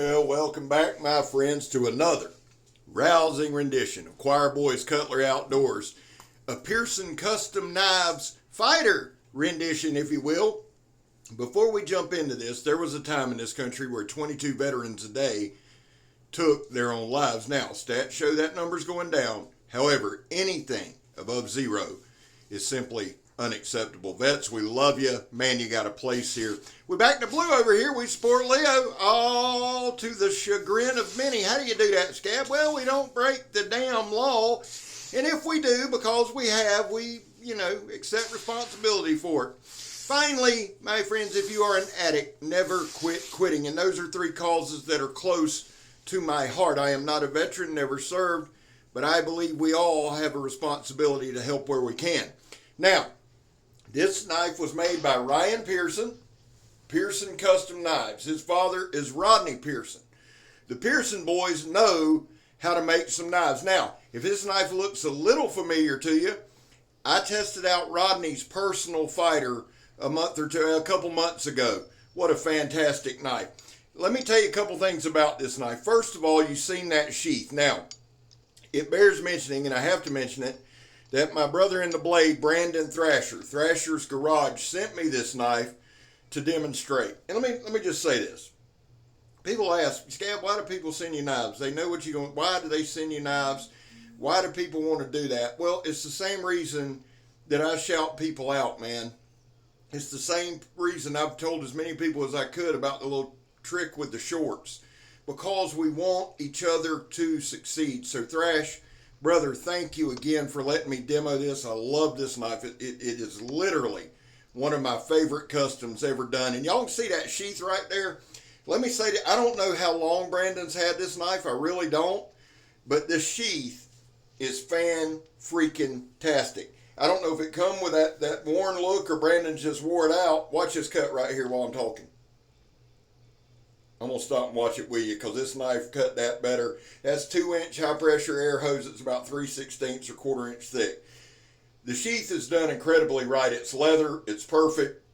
Well, welcome back, my friends, to another rousing rendition of Choir Boys Cutlery Outdoors, a PEARSON Custom Knives Fighter rendition, if you will. Before we jump into this, there was a time in this country where 22 veterans a day took their own lives. Now, stats show that number's going down. However, anything above zero is simply unacceptable. Vets, we love you. Man, you got a place here. We're back to blue over here. We support Leo, all to the chagrin of many. How do you do that, Scab? Well, we don't break the damn law. And if we do, because we have, we accept responsibility for it. Finally, my friends, if you are an addict, never quit quitting. And those are three causes that are close to my heart. I am not a veteran, never served, but I believe we all have a responsibility to help where we can. Now, this knife was made by Ryan Pearson, Pearson Custom Knives. His father is Rodney Pearson. The Pearson boys know how to make some knives. Now, if this knife looks a little familiar to you, I tested out Rodney's personal fighter a couple months ago. What a fantastic knife. Let me tell you a couple things about this knife. First of all, you've seen that sheath. Now, it bears mentioning, and I have to mention it, that my brother in the blade, Brandon Thrasher, Thrasher's Garage, sent me this knife to demonstrate. And let me just say this. People ask, Scab, why do people send you knives? They know what you're going. Why do they send you knives? Why do people want to do that? Well, it's the same reason that I shout people out, man. It's the same reason I've told as many people as I could about the little trick with the shorts. Because we want each other to succeed. So Thrash, brother, thank you again for letting me demo this. I love this knife. It is literally one of my favorite customs ever done. And y'all can see that sheath right there. Let me say that I don't know how long Brandon's had this knife. I really don't. But this sheath is fan-freaking-tastic. I don't know if it come with that worn look or Brandon's just wore it out. Watch this cut right here while I'm talking. I'm going to stop and watch it with you because this knife cut that better. That's 2-inch high-pressure air hose. It's about 3/16 or 1/4 inch thick. The sheath is done incredibly right. It's leather. It's perfect.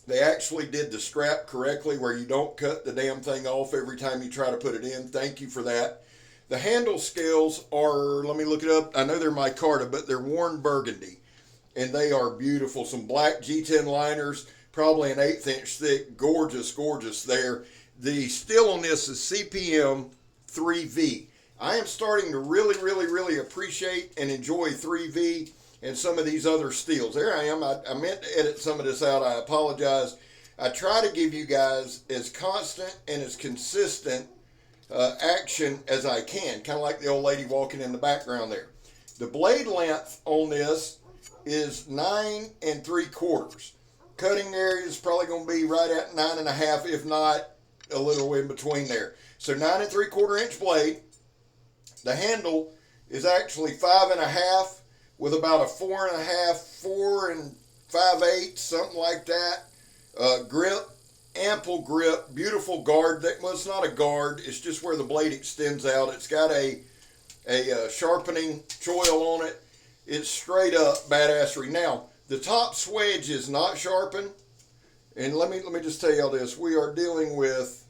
They actually did the strap correctly where you don't cut the damn thing off every time you try to put it in. Thank you for that. The handle scales are, let me look it up. I know they're micarta, but they're worn burgundy. And they are beautiful. Some black G10 liners, probably an 1/8 inch thick. Gorgeous, gorgeous there. The steel on this is CPM3V. I am starting to really appreciate and enjoy 3V and some of these other steels. There I am. I meant to edit some of this out. I apologize. I try to give you guys as constant and as consistent action as I can. Kind of like the old lady walking in the background there. The blade length on this is 9 3/4. Cutting area is probably going to be right at 9 1/2, if not a little in between there. So 9 3/4 inch blade. The handle is actually 5 1/2 with about a 4 1/2, 4 5/8, something like that. Grip, ample grip, beautiful guard. Well, it's not a guard. It's just where the blade extends out. It's got a sharpening choil on it. It's straight up badassery. Now, the top swedge is not sharpened. And let me just tell y'all this. We are dealing with,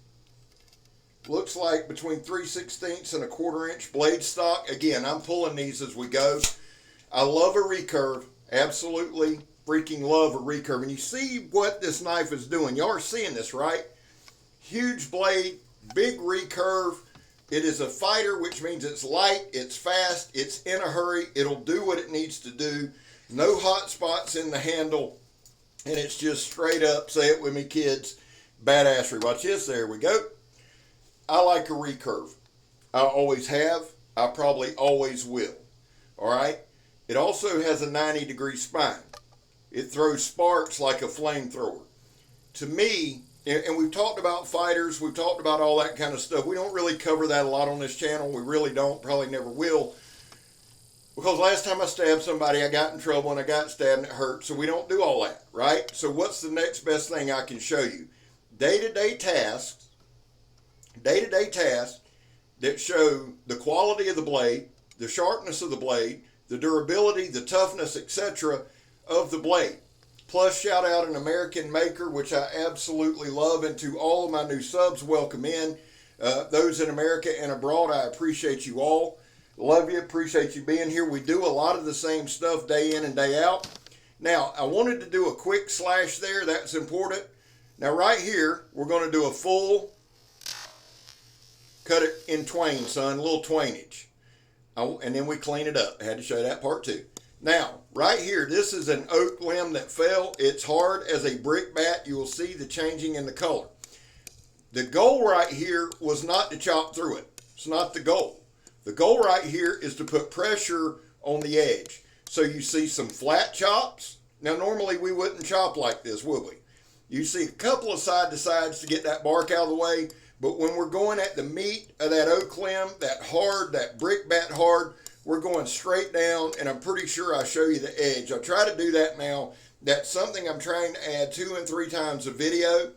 looks like between 3/16 and a 1/4 inch blade stock. Again, I'm pulling these as we go. I love a recurve. Absolutely freaking love a recurve. And you see what this knife is doing. Y'all are seeing this, right? Huge blade, big recurve. It is a fighter, which means it's light, it's fast, it's in a hurry. It'll do what it needs to do. No hot spots in the handle. And it's just straight up, say it with me kids, badassery. Watch this, there we go. I like a recurve. I always have. I probably always will. All right? It also has a 90-degree spine. It throws sparks like a flamethrower. To me, and we've talked about fighters, we've talked about all that kind of stuff. We don't really cover that a lot on this channel. We really don't, probably never will. Because last time I stabbed somebody, I got in trouble and I got stabbed and it hurt. So we don't do all that, right? So what's the next best thing I can show you? Day-to-day tasks that show the quality of the blade, the sharpness of the blade, the durability, the toughness, etc. of the blade. Plus, shout out an American maker, which I absolutely love. And to all of my new subs, welcome in. Those in America and abroad, I appreciate you all. Love you. Appreciate you being here. We do a lot of the same stuff day in and day out. Now, I wanted to do a quick slash there. That's important. Now, right here, we're going to do a full cut it in twain, son. A little twainage. And then we clean it up. I had to show that part too. Now, right here, this is an oak limb that fell. It's hard as a brick bat. You will see the changing in the color. The goal right here was not to chop through it. It's not the goal. The goal right here is to put pressure on the edge. So you see some flat chops. Now, normally we wouldn't chop like this, would we? You see a couple of side to sides to get that bark out of the way. But when we're going at the meat of that oak limb, that hard, that brick bat hard, we're going straight down, and I'm pretty sure I show you the edge. I try to do that now. That's something I'm trying to add 2 and 3 times a video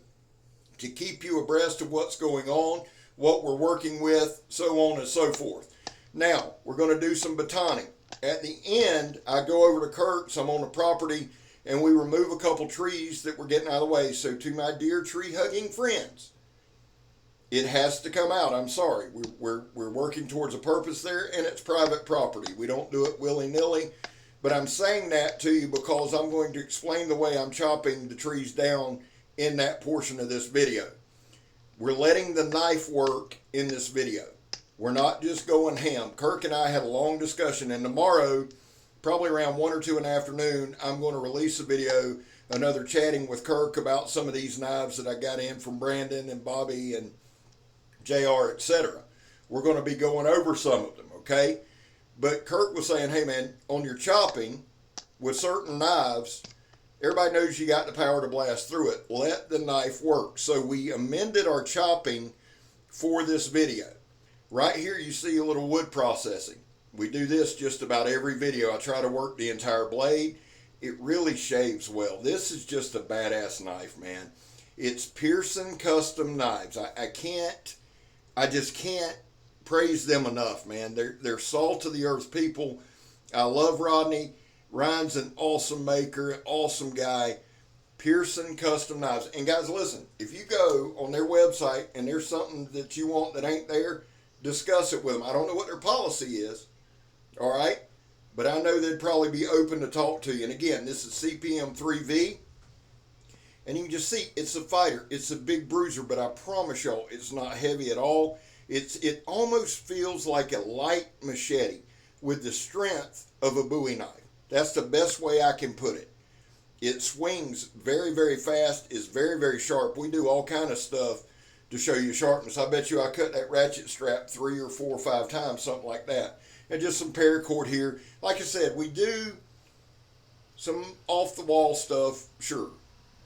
to keep you abreast of what's going on, what we're working with, so on and so forth. Now, we're going to do some batoning. At the end, I go over to Kurt's. I'm on the property, and we remove a couple trees that were getting out of the way. So to my dear tree-hugging friends, it has to come out. I'm sorry. We're working towards a purpose there, and it's private property. We don't do it willy-nilly. But I'm saying that to you because I'm going to explain the way I'm chopping the trees down in that portion of this video. We're letting the knife work in this video. We're not just going ham. Kirk and I had a long discussion, and tomorrow, probably around 1 or 2 in the afternoon, I'm going to release a video, another chatting with Kirk about some of these knives that I got in from Brandon and Bobby and JR, etc. We're going to be going over some of them, okay? But Kurt was saying, hey man, on your chopping with certain knives, everybody knows you got the power to blast through it. Let the knife work. So we amended our chopping for this video. Right here you see a little wood processing. We do this just about every video. I try to work the entire blade. It really shaves well. This is just a badass knife, man. It's PEARSON custom knives. I just can't praise them enough, man. They're salt of the earth people. I love Rodney. Ryan's an awesome maker, an awesome guy. PEARSON custom knives. And guys, listen, if you go on their website and there's something that you want that ain't there, discuss it with them. I don't know what their policy is, all right? But I know they'd probably be open to talk to you. And again, this is CPM3V. And you can just see, it's a fighter. It's a big bruiser, but I promise y'all, it's not heavy at all. It almost feels like a light machete with the strength of a BOWIE knife. That's the best way I can put it. It swings very, very fast. It's very, very sharp. We do all kind of stuff to show you sharpness. I bet you I cut that ratchet strap 3 or 4 or 5 times, something like that. And just some paracord here. Like I said, we do some off-the-wall stuff, sure.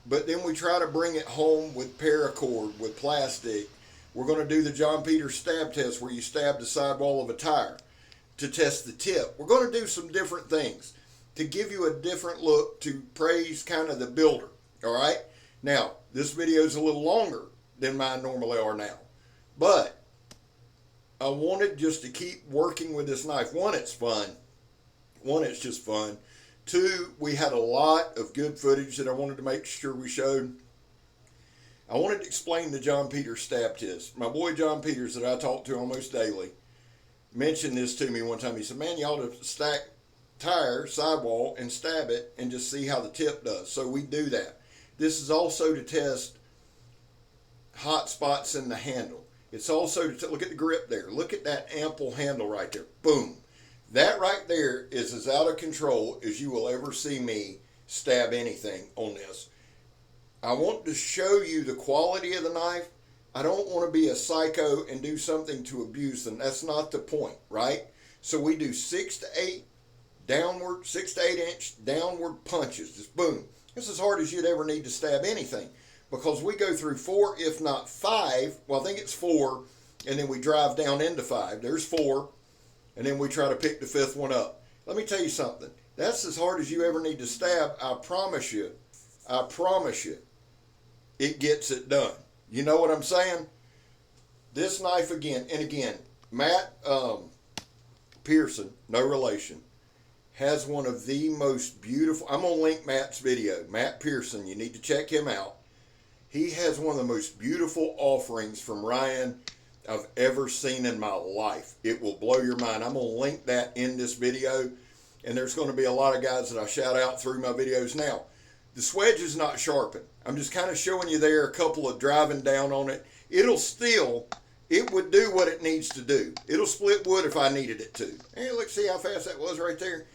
But then we try to bring it home with paracord, with plastic. We're going to do the John Peters stab test where you stab the sidewall of a tire to test the tip. We're going to do some different things to give you a different look, to praise kind of the builder, all right? Now, this video is a little longer than mine normally are now. But I wanted just to keep working with this knife. One, it's fun. One, it's just fun. 2, we had a lot of good footage that I wanted to make sure we showed. I wanted to explain the John Peters stab test. My boy John Peters, that I talk to almost daily, mentioned this to me one time. He said, man, you ought to stack tire, sidewall, and stab it and just see how the tip does. So we do that. This is also to test hot spots in the handle. It's also to look at the grip there. Look at that ample handle right there. Boom. That right there is as out of control as you will ever see me stab anything on this. I want to show you the quality of the knife. I don't want to be a psycho and do something to abuse them. That's not the point, right? So we do 6 to 8 downward, 6 to 8 inch downward punches. Just boom. It's as hard as you'd ever need to stab anything, because we go through 4, if not 5. Well, I think it's 4, and then we drive down into 5. There's 4. And then we try to pick the 5th one up. Let me tell you something. That's as hard as you ever need to stab. I promise you, it gets it done. You know what I'm saying? This knife again, and again, Matt Pearson, no relation, has one of the most beautiful, I'm going to link Matt's video, Matt Pearson, you need to check him out. He has one of the most beautiful offerings from Ryan I've ever seen in my life. It will blow your mind. I'm going to link that in this video, and there's going to be a lot of guys that I shout out through my videos. Now, the swedge is not sharpened. I'm just kind of showing you there a couple of driving down on it. It would do what it needs to do. It'll split wood if I needed it to. Hey, look, see how fast that was right there?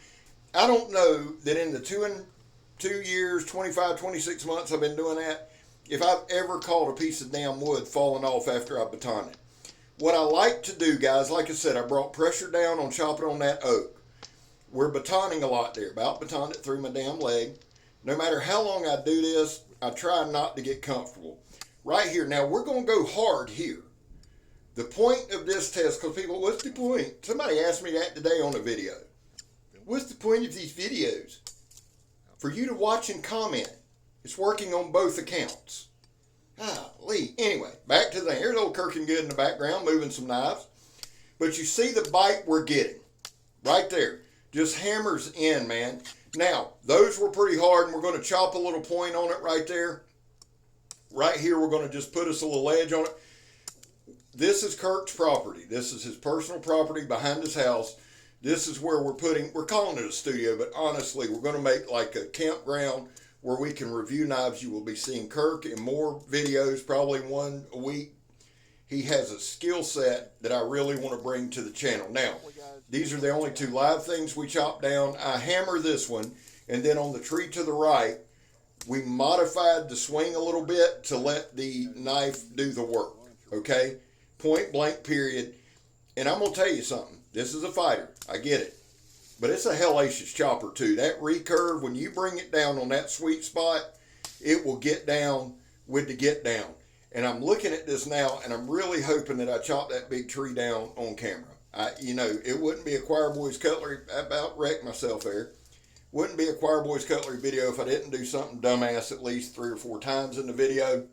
I don't know that in the 2 years, 25, 26 months I've been doing that, if I've ever caught a piece of damn wood falling off after I baton it. What I like to do, guys, like I said, I brought pressure down on chopping on that oak. We're batoning a lot there. About batoned it through my damn leg. No matter how long I do this, I try not to get comfortable. Right here, now we're going to go hard here. The point of this test, because people, what's the point? Somebody asked me that today on a video. What's the point of these videos? For you to watch and comment. It's working on both accounts. Lee. Anyway, back to the, here's old Kirkin Good in the background, moving some knives. But you see the bite we're getting. Right there. Just hammers in, man. Now, those were pretty hard, and we're going to chop a little point on it right there. Right here, we're going to just put us a little edge on it. This is Kirk's property. This is his personal property behind his house. This is where we're calling it a studio, but honestly, we're going to make like a campground where we can review knives. You will be seeing Kirk in more videos, probably one a week. He has a skill set that I really want to bring to the channel. Now, these are the only 2 live things we chop down. I hammer this one, and then on the tree to the right, we modified the swing a little bit to let the knife do the work, okay? Point blank, period. And I'm going to tell you something. This is a fighter. I get it. But it's a hellacious chopper, too. That recurve, when you bring it down on that sweet spot, it will get down with the get down. And I'm looking at this now, and I'm really hoping that I chop that big tree down on camera. You know, it wouldn't be a Choir Boys Cutlery. I about wrecked myself there. Wouldn't be a Choir Boys Cutlery video if I didn't do something dumbass at least 3 or 4 times in the video.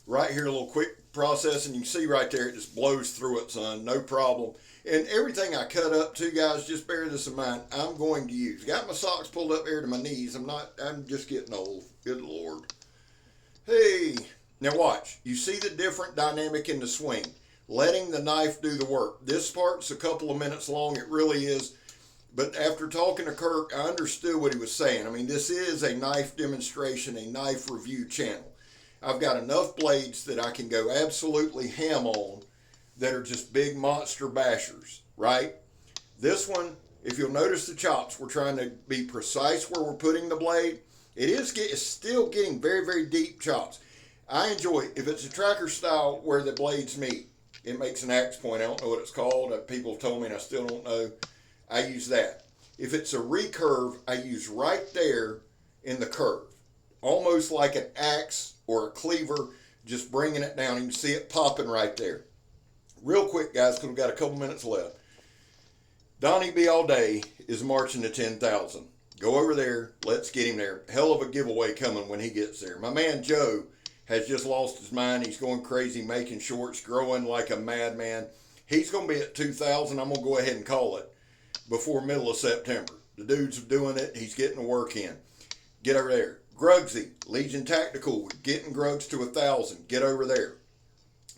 Right here, a little quick process, and you can see right there, it just blows through it, son. No problem. And everything I cut up too, guys, just bear this in mind, I'm going to use. Got my socks pulled up there to my knees. I'm just getting old. Good Lord. Hey. Now watch. You see the different dynamic in the swing. Letting the knife do the work. This part's a couple of minutes long. It really is. But after talking to Kirk, I understood what he was saying. I mean, this is a knife demonstration, a knife review channel. I've got enough blades that I can go absolutely ham on that are just big monster bashers, right? This one, if you'll notice the chops, we're trying to be precise where we're putting the blade. It's still getting very, very deep chops. I enjoy it. If it's a tracker style where the blades meet, it makes an axe point. I don't know what it's called. People have told me and I still don't know. I use that. If it's a recurve, I use right there in the curve. Almost like an axe or a cleaver, just bringing it down. You can see it popping right there. Real quick, guys, because we've got a couple minutes left. Donnie B All-day is marching to 10,000. Go over there. Let's get him there. Hell of a giveaway coming when he gets there. My man Joe has just lost his mind. He's going crazy, making shorts, growing like a madman. He's going to be at 2,000. I'm going to go ahead and call it before middle of September. The dude's doing it. He's getting the work in. Get over there. Grugsy, Legion Tactical, we're getting Grugs to 1,000. Get over there.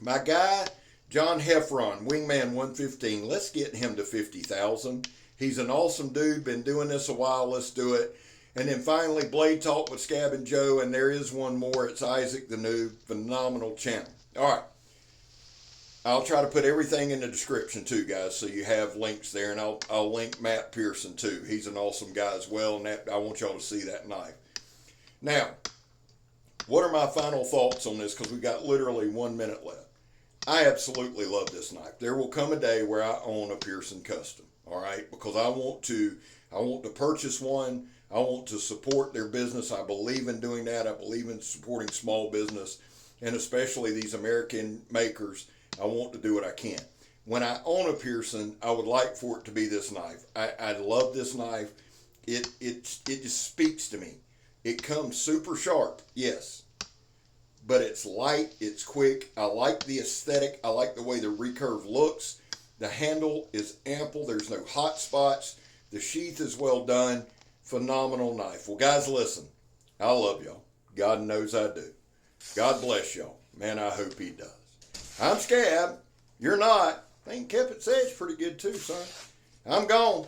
My guy, John Heffron, Wingman 115. Let's get him to 50,000. He's an awesome dude. Been doing this a while. Let's do it. And then finally, Blade Talk with Scab and Joe. And there is one more. It's Isaac the Noob. Phenomenal channel. All right. I'll try to put everything in the description too, guys, so you have links there. And I'll link Matt PEARSON too. He's an awesome guy as well. And I want y'all to see that knife. Now, what are my final thoughts on this? Because we've got literally 1 minute left. I absolutely love this knife. There will come a day where I own a PEARSON custom. All right, because I want to purchase one. I want to support their business. I believe in doing that. I believe in supporting small business, and especially these American makers. I want to do what I can. When I own a PEARSON, I would like for it to be this knife. I love this knife. It just speaks to me. It comes super sharp, yes, but it's light, it's quick. I like the aesthetic. I like the way the recurve looks. The handle is ample. There's no hot spots. The sheath is well done. Phenomenal knife. Well, guys, listen. I love y'all. God knows I do. God bless y'all. Man, I hope he does. I'm Scab. You're not. I think Kept It Sedge pretty good too, son. I'm gone.